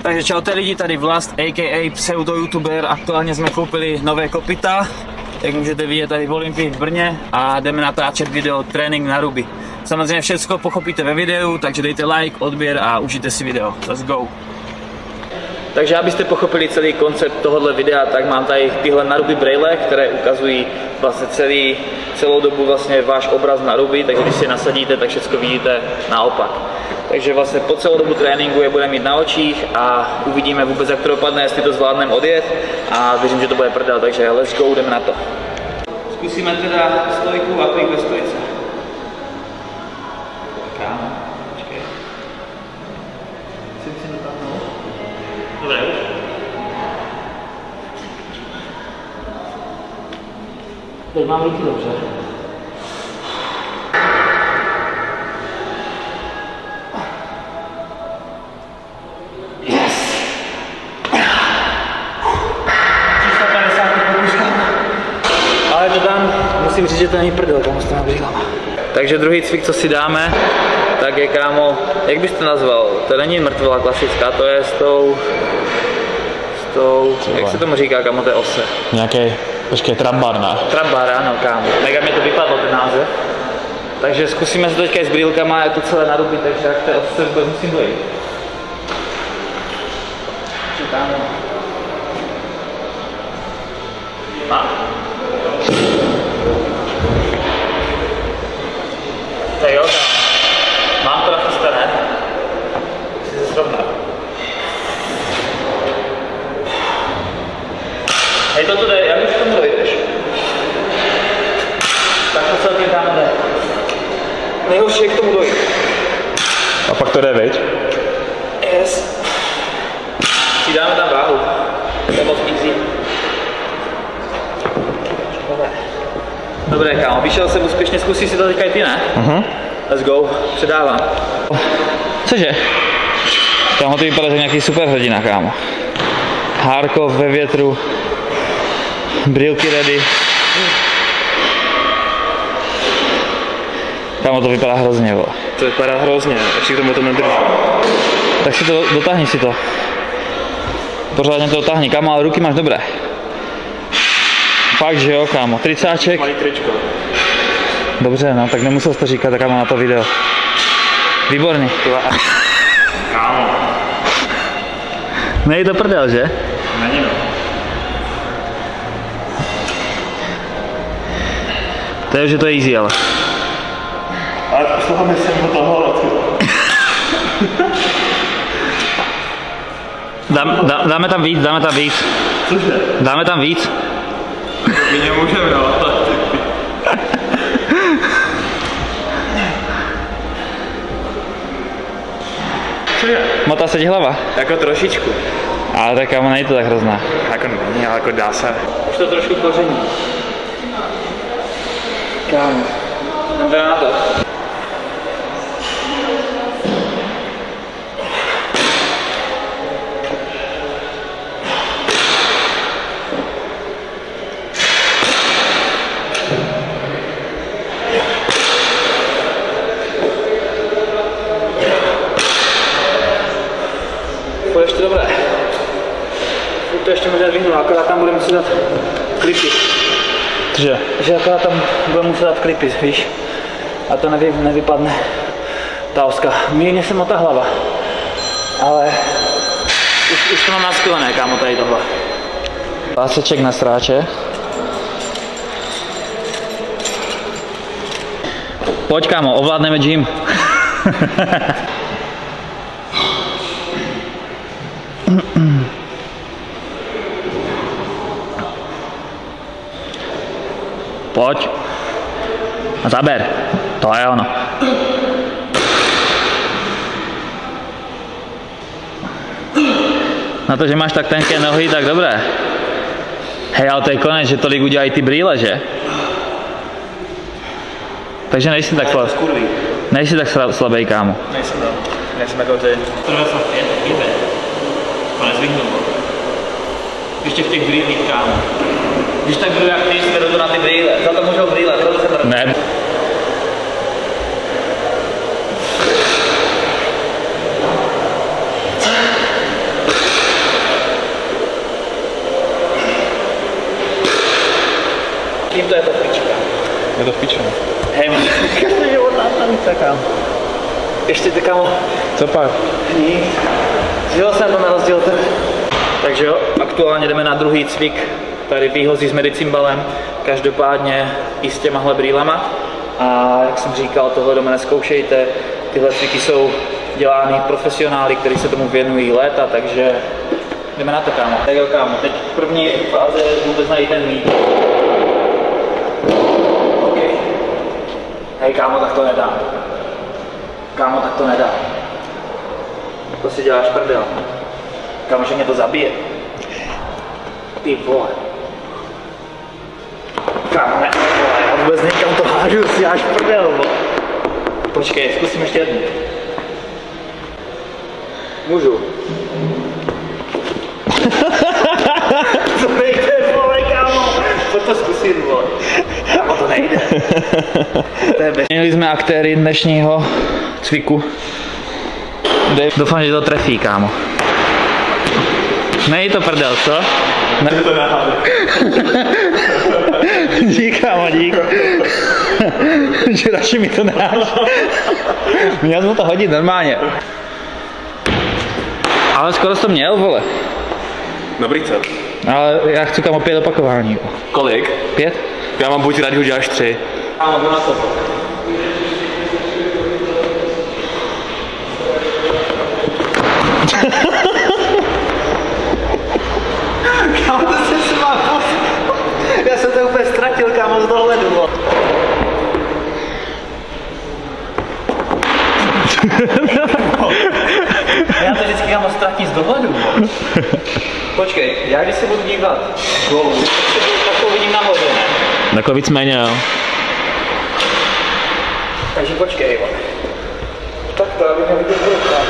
Takže čaute lidi, tady Vlast, a.k.a. pseudo-youtuber. Aktuálně jsme koupili nové kopyta, jak můžete vidět tady v Olympii v Brně a jdeme natáčet video trénink na ruby. Samozřejmě všechno pochopíte ve videu, takže dejte like, odběr a užijte si video. Let's go! Takže abyste pochopili celý koncept tohohle videa, tak mám tady tyhle naruby brejle, které ukazují vlastně celou dobu vlastně váš obraz na ruby, takže když si je nasadíte, tak všechno vidíte naopak. Takže vlastně po celou dobu tréninku je budeme mít na očích a uvidíme vůbec, jak to dopadne, jestli to zvládneme odjet a věřím, že to bude prdel, takže let's go, jdeme na to. Zkusíme teda stojku a klik ve stojce. Kámo, počkej. Chci si dotáhnout. Dobré, už. Teď mám ruky dobře. Yes! 350 pokusů. Ale to tam musím říct, že to není prdel, kámo, s těma brýlama. Takže druhý cvik, co si dáme, tak je, kámo, jak bys to nazval? To není mrtvola klasická, to je s tou, jak se tomu říká, kámo, té ose? Nějaký, počkej, trambar, ne? Trambar, ano, kámo. Mega mi to vypadlo, ten název. Takže zkusíme se to teďka s brýlkama, je to celé na ruby, takže jak té ose vůbec musím dojít. Čekáme. A? Tak jo, mám to nachystané. Chci se srovnat. Hej, toto jde, jak už k tomu dojdeš? Tak to celkem tam jde. Nejhorší je k tomu dojít. A pak to jde, viď? Yes. Přidáme tam váhu. To je moc easy. Dobré, kámo, vyšel jsem úspěšně, zkusí si to teďka i ty, ne? Let's go, předávám. Cože? Kámo, to vypadá jako nějaký super hrdina, kámo. Hárko ve větru, brýlky ready. Kámo, to vypadá hrozně, vole. To vypadá hrozně, tak si k tomu to nedrží. Tak si to, dotáhni si to. Pořádně to dotáhni, kámo, ale ruky máš dobré. Fakt, že jo, kámo, tricáček. Malý tričko. Dobře, no, tak nemusel jsi to říkat, tak kámo, na to video. Výborný. Kámo. Nej to prdel, že? Není no. To je, že to je easy, ale. Ale posloucháme se do toho. Dáme tam víc, dáme tam víc. Cože? Dáme tam víc. My nemůžeme dát. Co je? Motá se ti hlava? Jako trošičku. Ale tak kámo, není to tak hrozná. Jako není, ale jako dá se. Už to trošku koření. Kámo. Jdeme na to. Bude ještě dobré. To ještě možná vyhnu, akorát tam budeme muset dát klipy. Cože? Že akorát tam budeme muset dát klipy, víš? A to nevypadne ta oska. Mírně se motá hlava. Ale už to mám naskyllené, kámo, tady tohle. Páseček na stráče. Pojď, kámo, ovládneme gym. Pojď. A zaber. To je ono. Na to, že máš tak tenké nohy, tak dobré. Hej, ale to je konec, že tolik udělají ty brýle, že? Takže nejsi tak slabý. Nejsi tak slabý, kámo. Nejsem jako ty. Tohle jsem jde. Konec vyhnul. Ještě v těch brýlích, kámo. Když tak budu jak ty, jste to na ty brýle. Za to můžou brýle, proto se to... Ne. je to v piči. Hej, každý život nám kámo. Ještě ty, kámo. Co pak? Nic. Žil jsem to na rozdíl tebe. Takže jo, aktuálně jdeme na druhý cvik. Tady výhozí s medicimbalem. Každopádně i s těmahle brýlema. A jak jsem říkal, tohle doma nezkoušejte. Tyhle cviky jsou dělány profesionály, kteří se tomu věnují léta, takže jdeme na to, kámo. Tak jo, kámo, teď první fáze vůbec najít ten mít. OK. Hej, kámo, tak to nedá. Kámo, tak to nedá. To si děláš prdel. Kámo, že mě to zabije. Ty vole. Kámo, ne, vole, já vůbec někam to hážu, si děláš prdel, vole. Počkej, zkusím ještě jednu. Můžu. To nejde, vole, kámo. Pojď to zkusit, vole. Kámo, to nejde. Měli jsme aktéry dnešního cviku. Doufám, že to trefí, kámo. Nej to prdel, co? Ne. To náhodou. Dík, kámo, dík. Že radši mi to neháš. Měl jsem to hodit normálně. Ale skoro jsi to měl, vole. Dobrý cel. Ale já chci, kámo, 5 opakování. Kolik? 5? Já mám buď rád, že uděláš 3. Kámo, jdu na to. Kámo, to se smál. Já jsem to úplně ztratil, kámo, z dohledu. Já to vždycky, kámo, ztratím z dohledu. Počkej, já když se budu dívat dolů, tak to vidím nahoře, ne? Takhle víceméně, jo. Takže počkej, jo. Tak to, abych neviděl v rukách.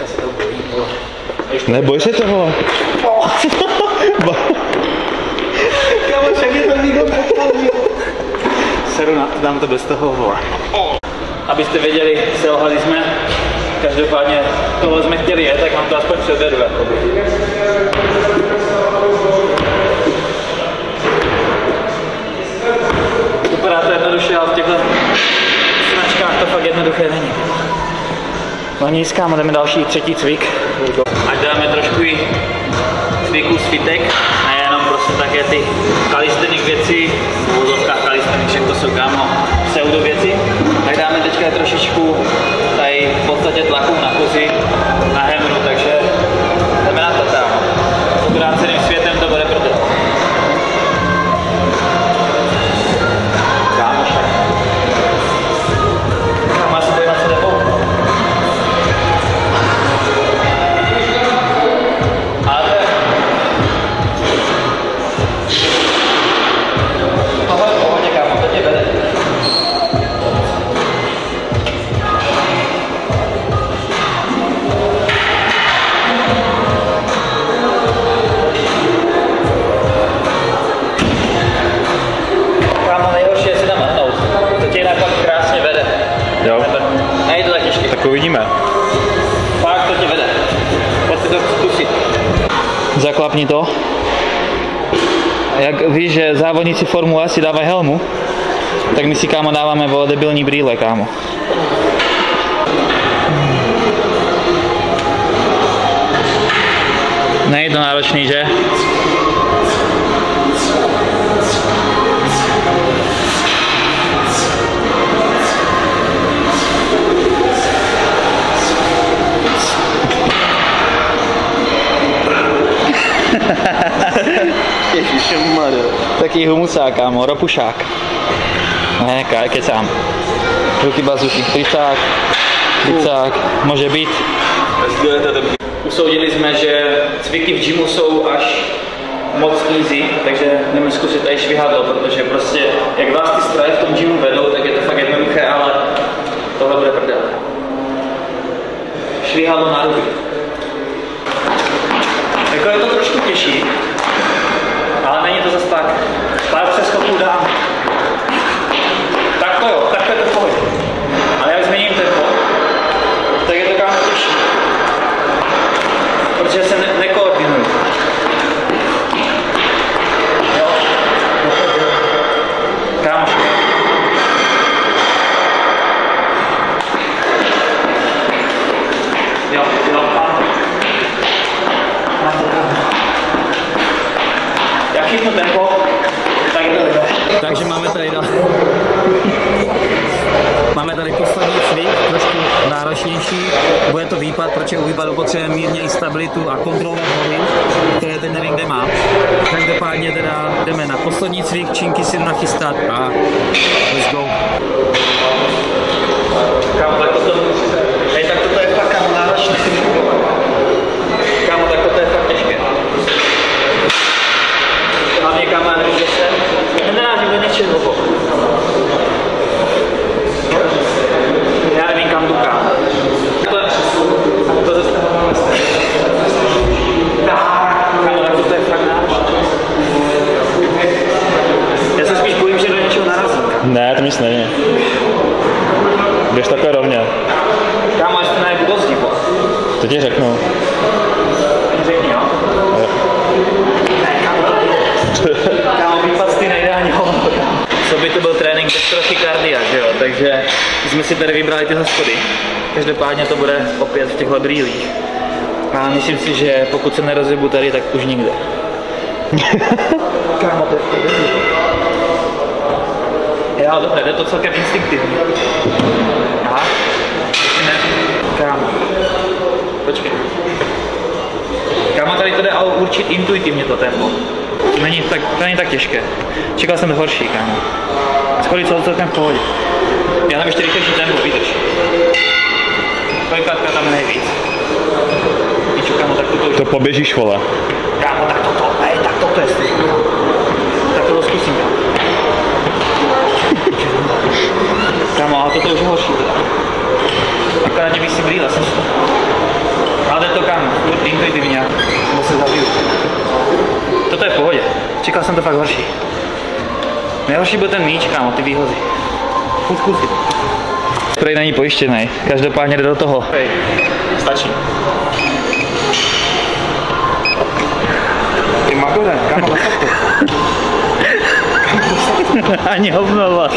Já se to bojím, vole. Neboj se toho. Kámo, však je to nikdo pokolí. Seru na to, dám to bez toho, vole. Abyste věděli, selhali jsme. Každopádně tohle jsme chtěli jet, tak vám to aspoň předvedu. Vypadá to jednoduše, ale v těchto značkách to fakt jednoduché není. No nic, kámo, jdeme další, třetí cvik. Ať dáme trošku i cviků z fitek, nejenom prostě také ty calisthenic věci, v úzovkách calisthenic, však to jsou, kámo, pseudo věci. Tak dáme teďka trošičku tady v podstatě tlaku na kozy, na hemru, takže jdeme na to, kámo. Obráceným světem to bude prdel. Kámo, však. Kámo, já se bojím na co tebou. Ale to je... Tohle je v pohodě, kámo, to tě vede. Kámo, nejhorší je si tam hnout. To tě jinak fakt krásně vede. Jo. Nejde to tak těžké. Tak uvidíme. Fakt to tě vede. Pojď si to zkusit. Zaklapni to. Jak víš, že závodníci Formule si dávají helmu, tak my si, kámo, dáváme, vole, debilní brýle, kámo. Není to náročný, že? Ježišmarja. Taký humusák, kámo, ropušák. Ne, kecám. Ruky bazuky, tricák, může být. Usoudili jsme, že cviky v gymu jsou až moc easy, takže jdeme zkusit i švihadlo, protože prostě, jak vás ty stroje v tom gymu vedou, tak je to fakt jednoduché, ale tohle bude prdel. Švihadlo na ruby. Jako je to trošku těžší, ale není to zase tak. Pár přeskoků dám. Tak to jo, tak to je to v pohodě. Ale jak změním tempo, tak je to, kámo, těžší. Protože se nekoordinuju. tempo, takže máme tady poslední cvik, trošku náročnější, bude to výpad, protože u výpadu potřebujeme mírně i stabilitu a kontrolu nohy, které teď nevím, kde mám. Každopádně teda jdeme na poslední cvik, činky si jdu nachystat a let's go. Kámo, tak toto je fakt kámo náročné. Kámo, tak toto je fakt těžké. Hlavně kámo, já nevím, že jsem. Nenážím do něčeho dlouho. Já nevím, kam jdu kámo. To zase máme stejně. Kámo, tak toto je fakt náročné. Já se spíš bojím, že do něčeho narazím. Ne, to nic není. Běž takhle rovně. Kámo, až to najdu dost divo. To ti řeknu. Řekni, jo? Kámo, výpad z ty nejdání hovno. Co by to byl trénink bez trochy kardia, že jo? Takže jsme si tady vybrali tyhle schody. Každopádně to bude opět v těchto brýlích. A myslím si, že pokud se nerozjebu tady, tak už nikde. Kámo, to je v pohodě. Jo, dobře, jde to celkem instinktivně. Aha, ještě ne. Kámo. Počkej. Kámo, tady to jde ale určit intuitivně to tempo. To není tak těžké. Čekal jsem to horší, kámo. Schody jsou celkem v pohodě. Já tam ještě rychlejší tempo, vydrž. Kolikátka tam nejvíc. Víču, kámo, tak toto už... To poběžíš, vole. Kámo, tak toto je stejný. Tak to zkusím. Kámo, ale toto už je horší teda. Akorát bych si brýle jsem to. Ale jde to kámo, intuitivně, nebo se zabiju. Toto je v pohodě, čekal jsem to fakt horší. Nejhorší byl ten míč, kámo, ty výhozy. Furt zkusit. Prej není pojištěný, každopádně jde do toho. Hej, stačí. Ty magore, kámo, zastav to. Ani hovno.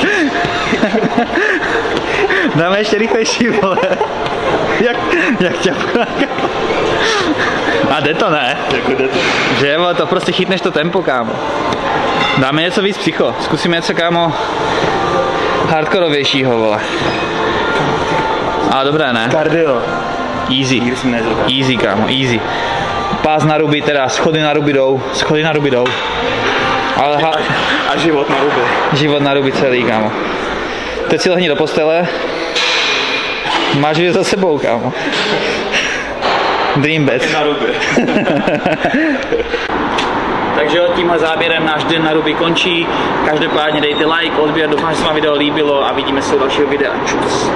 Dáme ještě rychlejší, vole. Jak ťapka. A jde to, ne? Jako jde to. Že vole, to prostě chytneš to tempo, kámo. Dáme něco víc psycho. Zkusíme něco, kámo, hardkorovějšího, vole. A dobré, ne? Kardio. Easy. Easy, kámo, easy. Pás na ruby, teda schody na ruby jdou. Ale a život na ruby. Život na ruby celý, kámo. Teď si lehni do postele. Máš věc za sebou, kámo. Dream bed. Na ruby. Takže tímhle záběrem náš den na ruby končí. Každopádně dejte like, odběr, doufám, že se vám video líbilo a vidíme se u dalšího videa. Čus.